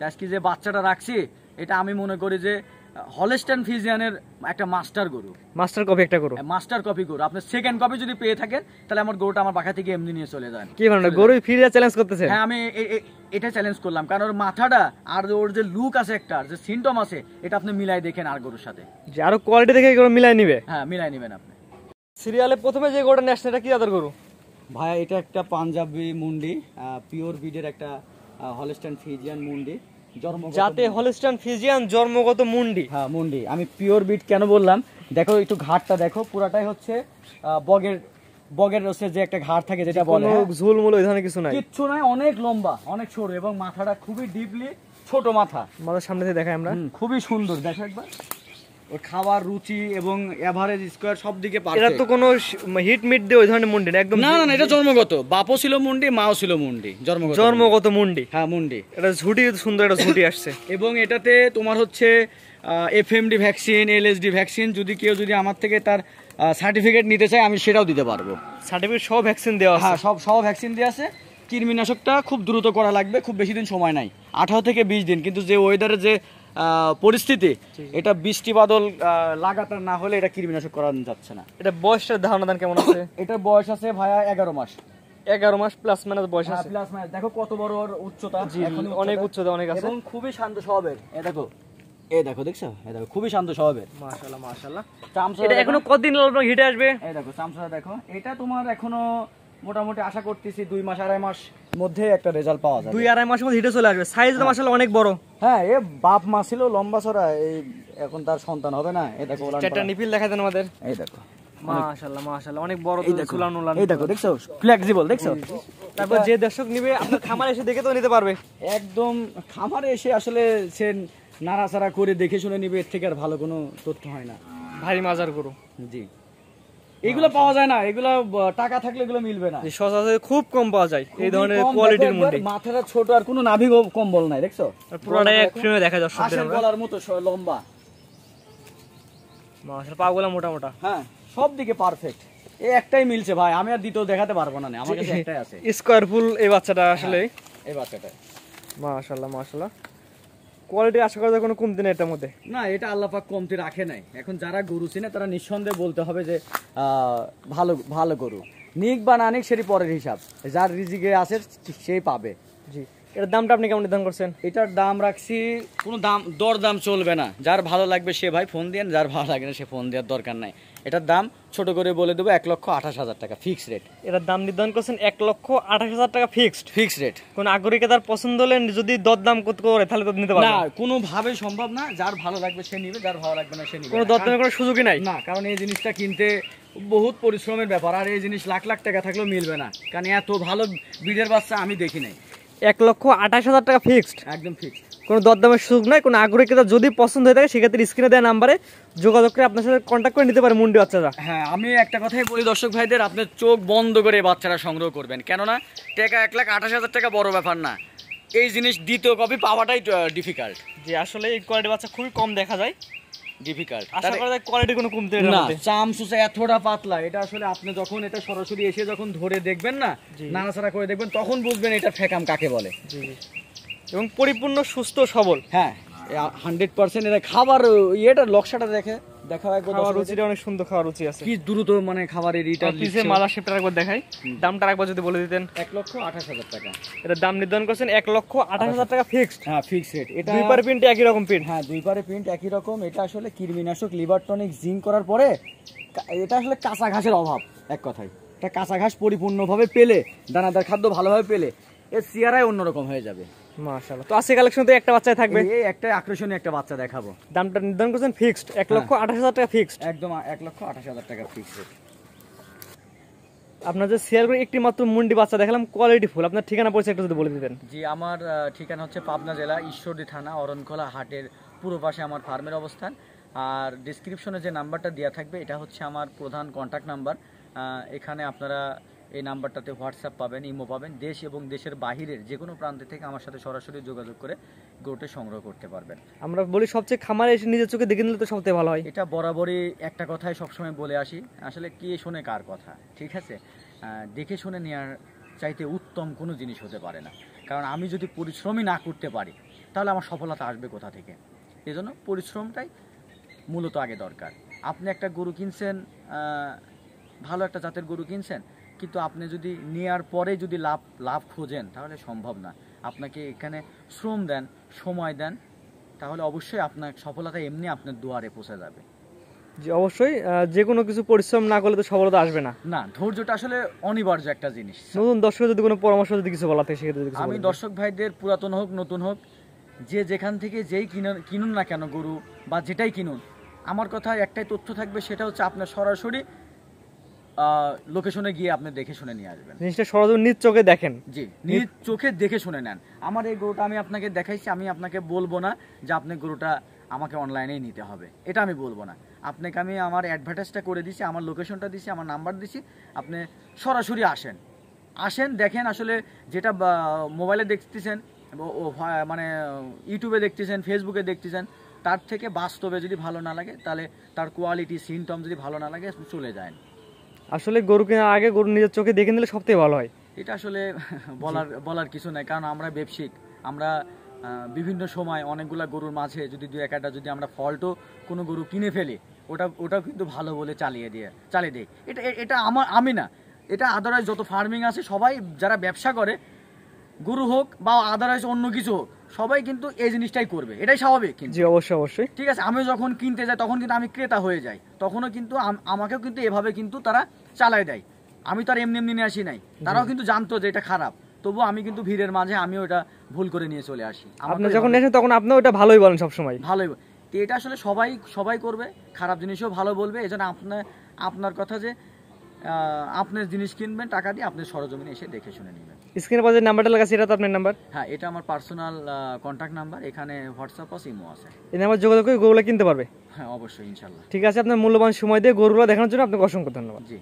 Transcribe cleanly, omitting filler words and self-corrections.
আজকে যে বাচ্চাটা রাখছি এটা আমি মনে করি যে হলস্টাইন ফ্রিজিয়ানের একটা মাস্টার গরু, মাস্টার কপি একটা গরু, মাস্টার কপি গরু। আপনি সেকেন্ড কপি যদি পেয়ে থাকেন তাহলে আমার গরুটা আমার বাসা থেকে এমনি নিয়ে চলে যান। কি মানে গরু ফ্রিজে চ্যালেঞ্জ করতেছে? হ্যাঁ, আমি এটা চ্যালেঞ্জ করলাম, কারণ ওর মাথাটা আর ওর যে লুক আছে, একটা যে সিম্পটম আছে, এটা আপনি মিলাই দেখেন আর গরুর সাথে, যে আরো কোয়ালিটি দেখে গরু মিলাই নিবে। হ্যাঁ, মিলাই নেবেন আপনি। সিরিয়ালে প্রথমে যে গরুটা নিয়ে আসছে এটা কি জাতের গরু? ভাইয়া এটা একটা পাঞ্জাবি মুন্ডি, পিওর ব্রিডের একটা হলস্টাইন ফ্রিজিয়ান মুন্ডি, যাতে হলস্টাইন ফ্রিজিয়ান জন্মগত মুন্ডি। হ্যাঁ, মুন্ডি। আমি পিওর ব্রিড কেন বললাম, দেখো একটু ঘাটটা দেখো, পুরাটাই হচ্ছে বগের রসের যে একটা ঘাট থাকে যেটা বলে, ঝুলমুল ওই ধরনের কিছু নাই, কিচ্ছু নাই, অনেক লম্বা, অনেক সরু, এবং মাথাটা খুবই ডিপলি ছোট মাথা। আমাদের সামনে থেকে দেখাই আমরা, খুবই সুন্দর। দেখো একবার ওর খাবার রুচি এবং এভারেজ স্কয়ার সব দিকে পারফেক্ট। এটা তো কোনো হিট মিট দিয়ে ওই ধরনের মুন্ডি না, একদম না, এটা জন্মগত, বাপও ছিল মুন্ডি, মাও ছিল মুন্ডি, জন্মগত মুন্ডি। হ্যাঁ, মুন্ডি। এটা ঝুটি সুন্দর, একটা ঝুটি আসছে। এবং এটাতে তোমার হচ্ছে এফএমডি ভ্যাকসিন, এলএসডি ভ্যাকসিন, যদি কেউ আমার থেকে তার সার্টিফিকেট নিতে চায় আমি সেটাও দিতে পারবো। সার্টিফিকেট সব ভ্যাকসিন দেওয়া আছে? হ্যাঁ, সব ভ্যাকসিন দেওয়া আছে। কৃমিনাশকটা খুব দ্রুত করা লাগবে, খুব বেশি দিন সময় নাই, 18 থেকে 20 দিন। কিন্তু যে ওয়েদারের যে পরিস্থিতি, এটা বৃষ্টি বাদল লাগাতার না হলে এটা কৃমিনাশক করা যাচ্ছে না। এটা বয়সের ধারণা দেন কেমন আছে? এটার বয়স আছে ভাইয়া 11 মাস। 11 মাস প্লাস মাইনাস বয়স আছে। Plus minus. দেখো কত বড় ওর উচ্চতা, অনেক উচ্চতা অনেক আছে, এবং খুবই শান্ত স্বভাবের। দেখো দেখছো, দেখো খুবই শান্ত স্বভাবের। মাশাআল্লাহ মাশাআল্লাহ। এটা এখনো কতদিন লাগবে হিটে আসবে? দেখো চামচা দেখো, এটা তোমার এখনো মোটামুটি আশা করতেছি 2 মাস 2.5 মাস মধ্যে একটা রেজাল্ট পাওয়া যাবে। 2-2.5 মাসের মধ্যে হিটে চলে আসবে। সাইজটা মাশাআল্লাহ অনেক বড়। হ্যাঁ, এ বাপ মা ছিল লম্বা চড়া, এই এখন তার সন্তান হবে না। এই দেখো চারটা নিপিল দেখাই দেন আমাদের। এই দেখো মাশাআল্লাহ মাশাআল্লাহ অনেক বড় চুলান উলান। এই দেখো দেখছো, ফ্লেক্সিবল দেখছো। তারপর যে দর্শক নিবে আপনার খামারে এসে দেখে তো নিতে পারবে। একদম খামারে এসে আসলে সে নাড়াচাড়া করে দেখে শুনে নিবে, এর থেকে আর ভালো কোনো তথ্য হয় না। ভারী মাজার গরু। জি, এগুলো পাওয়া যায় না, এগুলো টাকা থাকলে এগুলো মিলবে না। সচরাচর খুব কম পাওয়া যায় এই ধরনের কোয়ালিটির মুন্ডি। মাথাটা ছোট, আর কোনো নাভি কম্বল নাই, দেখছো পুরোটাই এক ফ্রেমে দেখা যাচ্ছে। হাঁসের গলার মতো লম্বা, মাশাআল্লাহ পাগুলা মোটা মোটা। হ্যাঁ, সব দিকে পারফেক্ট। এই একটাই মিলছে ভাই, আমি আর দ্বিতীয় দেখাতে পারবো না, আমার কাছে একটাই আছে। স্কয়ার ফুল এই বাচ্চাটা আসলে, এই বাচ্চাটা মাশাআল্লাহ মাশাআল্লাহ। কোয়ালিটি আশা করা যায় কোনো কমতি নেই এটার মধ্যে। না, এটা আল্লাহ পাক কমতি রাখে নাই। এখন যারা গরু চিনে তারা নিঃসন্দেহে বলতে হবে যে ভালো ভালো গরু, নিক বা না নিক সেটি পরের হিসাব, যার রিজিকে আছে সেই পাবে। জি, এটার দামটা আপনি কেমন নির্ধারণ করছেন? এটার দাম রাখছি, কোনো দরদাম চলবে না। যার ভালো লাগবে সে ভাই ফোন দেন, যার ভালো লাগে না সে ফোন দেওয়ার দরকার নাই। এটার দাম ছোট করে বলে দেবো 1,28,000 টাকা ফিক্সড রেট। এটার দাম নির্ধারণ করছেন 1,28,000 টাকা ফিক্সড রেট। কোন আগ্রহীকে তার পছন্দ হলে যদি দরদাম করে তাহলে তো নিতে পারবে না, কোনোভাবেই সম্ভব না। যার ভালো লাগবে সে নিবে, যার ভালো লাগবে না সে নিবে। কোনো দরদামের কোনো সুযোগই নাই না, কারণ এই জিনিসটা কিনতে বহুত পরিশ্রমের ব্যাপার, আর এই জিনিস লাখ লাখ টাকা থাকলেও মিলবে না, কারণ এত ভালো ব্রিডের বাচ্চা আমি দেখি নাই। 1,28,000 টাকা ফিক্সড, একদম ফিক্সড, কোনো দরদামের সুযোগ নাই। কোনো আগ্রহীকে যদি পছন্দ হয়ে থাকে সেক্ষেত্রে স্ক্রিনে দেওয়া নাম্বারে যোগাযোগ করে আপনার সাথে কন্ট্যাক্ট করে নিতে পারে মুন্ডি বাচ্চারা। হ্যাঁ, আমি একটা কথাই বলি দর্শক ভাইদের, আপনার চোখ বন্ধ করে বাচ্চারা সংগ্রহ করবেন, কেননা টাকা 1,28,000 টাকা বড় ব্যাপার না। এই জিনিস দ্বিতীয় কপি পাওয়াটাই ডিফিকাল্ট। যে আসলে এই কোয়ালিটি বাচ্চা খুবই কম দেখা যায়, ডিফিকাল্ট। আশা করা যায় কোয়ালিটি কোনো কমতে না, চামচুসা এতটা পাতলা, এটা আসলে আপনি যখন এটা সরাসরি এসে যখন ধরে দেখবেন না, নাড়াচাড়া করে দেখবেন, তখন বুঝবেন এটা ফেকাম কাকে বলে। এবং পরিপূর্ণ সুস্থ সবল। হ্যাঁ, 100% এর খাবার ইয়েটা লক্ষ্যটা দেখাও একবার। খাবার রুচিটা অনেক সুন্দর, খাবার রুচি আছে। কি দ্রুত মানে খাবারের এটা পিছে মালা শেপটা একবার দেখাই, দামটা একবার যদি বলে দিতেন। 1,28,000 টাকা। এটা দাম নির্ধারণ করছেন 1,28,000 টাকা ফিক্সড। হ্যাঁ, ফিক্সড রেট। এটা দুই পারে প্রিন্ট একই রকম প্রিন্ট। হ্যাঁ, দুই পারে প্রিন্ট একই রকম। এটা আসলে কৃমিনাশক, লিভার টনিক, জিঙ্ক করার পরে এটা আসলে কাঁচা ঘাসের অভাব, এক কথায়। এটা কাঁচা ঘাস পরিপূর্ণভাবে পেলে, দানাদার খাদ্য ভালোভাবে পেলে এর চেহারাই অন্যরকম হয়ে যাবে। মাশাআল্লাহ। তো আজকে কালেকশন তো একটা বাচ্চাই থাকবে, এই একটা আকর্ষণীয় একটা বাচ্চা দেখাবো। দামটা নির্ধারণ করছেন ফিক্সড 1,28,000 টাকা ফিক্সড, একদম 1,28,000 টাকা ফিক্সড। আপনার যে শেয়ার করে একটি মাত্র মুন্ডি বাচ্চা দেখালাম কোয়ালিটি ফুল, আপনার ঠিকানা পরিচয় একটু যদি বলে দিতেন। জি, আমার ঠিকানা হচ্ছে পাবনা জেলা ঈশ্বরদী থানা অরণখোলা হাটের পূর্ব পাশে আমার ফার্মের অবস্থান। আর ডেসক্রিপশনে যে নাম্বারটা দেওয়া থাকবে এটা হচ্ছে আমার প্রধান কন্ট্যাক্ট নাম্বার। এখানে আপনারা এই নাম্বারটাতে হোয়াটসঅ্যাপ পাবেন, ইমো পাবেন। দেশ এবং দেশের বাহিরের যে কোনো প্রান্ত থেকে আমার সাথে সরাসরি যোগাযোগ করে গরুটা সংগ্রহ করতে পারবেন। আমরা বলি সবচেয়ে খামারে এসে নিজের চোখে দেখে নিলে তো সবথেকে ভালো হয়। এটা বরাবরই একটা কথাই সবসময় বলে আসি, আসলে কে শোনে কার কথা, ঠিক আছে? দেখে শুনে নেওয়ার চাইতে উত্তম কোনো জিনিস হতে পারে না। কারণ আমি যদি পরিশ্রমই না করতে পারি তাহলে আমার সফলতা আসবে কোথা থেকে? এজন্য পরিশ্রমটাই মূলত আগে দরকার। আপনি একটা গরু কিনছেন, ভালো একটা জাতের গরু কিনছেন, কিন্তু আপনি যদি নেওয়ার পরে যদি লাভ খোঁজেন তাহলে সম্ভব না। আপনাকে এখানে শ্রম দেন, সময় দেন, তাহলে অবশ্যই আপনার সফলতা এমনি আপনার দুয়ারে পৌঁছে যাবে। জি অবশ্যই, যে কোনো কিছু পরিশ্রম না করলে তো সফলতা আসবে না। না, ধৈর্যটা আসলে অনিবার্য একটা জিনিস। নতুন দর্শক যদি কোনো পরামর্শ যদি কিছু বলা থাকে সেক্ষেত্রে যদি কিছু আমি বলেন। দর্শক ভাইদের পুরাতন হোক নতুন হোক, যে যেখান থেকে যেই কিনুন না কেন গরু বা যেটাই কিনুন, আমার কথা একটাই তথ্য থাকবে, সেটা হচ্ছে আপনার সরাসরি লোকেশনে গিয়ে আপনি দেখে শুনে নিয়ে আসবেন। জিনিসটা সরাসরি নিজ চোখে দেখেন। জি, নিজ চোখে দেখে শুনে নেন। আমার এই গরুটা আমি আপনাকে দেখাইছি, আমি আপনাকে বলবো না যে আপনি গরুটা আমাকে অনলাইনেই নিতে হবে, এটা আমি বলবো না। আপনাকে আমি আমার অ্যাডভার্টাইজটা করে দিছি, আমার লোকেশনটা দিছি, আমার নাম্বার দিছি, আপনি সরাসরি আসেন দেখেন। আসলে যেটা মোবাইলে দেখতেছেন, মানে ইউটিউবে দেখতেছেন, ফেসবুকে দেখতেছেন, তার থেকে বাস্তবে যদি ভালো না লাগে, তাহলে তার কোয়ালিটি সিমটম যদি ভালো না লাগে চলে যায়। আসলে গরু কেনার আগে গরু নিজের চোখে দেখে নিলে সবথেকে ভালো হয়। এটা আসলে বলার কিছু নাই, কারণ আমরা ব্যবসায়িক, আমরা বিভিন্ন সময় অনেকগুলা গরুর মাঝে যদি দু একটা যদি আমরা ফল্টও কোনো গরু কিনে ফেলি, ওটাও কিন্তু ভালো বলে চালিয়ে দেয়। এটা আমি না, এটা আদারওয়াইজ যত ফার্মিং আছে সবাই যারা ব্যবসা করে, গরু হোক বা আদারওয়াইজ অন্য কিছু হোক, সবাই কিন্তু এই জিনিসটাই করবে, এটাই স্বাভাবিক। কিন্তু জি অবশ্যই ঠিক আছে, আমি যখন কিনতে যাই তখন কিন্তু আমি ক্রেতা হয়ে যাই, তখনও কিন্তু আমাকেও কিন্তু এভাবে কিন্তু তারা চালায় দেয়। আমি তো আর এমনি নিয়ে আসি নাই, তারাও কিন্তু জানতো যে এটা খারাপ, তবুও আমি কিন্তু ভিড়ের মাঝে আমি ওটা ভুল করে নিয়ে চলে আসি। আপনি যখন নেন তখন আপনি ওটা ভালোই বলেন সবসময়। ভালোই, তো এটা আসলে সবাই করবে, খারাপ জিনিসও ভালো বলবে। এজন্য আপনার কথা যে আপনার জিনিস কিনবেন টাকা দিয়ে, আপনি সরজমিনে এসে দেখে শুনে নেবেন। স্ক্রিনে পাশে নাম্বারটা লাগাচ্ছি, এটা তো আপনার নাম্বার? হ্যাঁ, এটা আমার পার্সোনাল কন্ট্যাক্ট নাম্বার, এখানে হোয়াটসঅ্যাপ আছে, ইমো আছে। এই নাম্বার যোগাযোগ করে গরুগুলো কিনতে পারবে? হ্যাঁ অবশ্যই, ইনশাল্লাহ। ঠিক আছে, আপনার মূল্যবান সময় দিয়ে গরুগুলো দেখানোর জন্য আপনাকে অসংখ্য ধন্যবাদ। জি।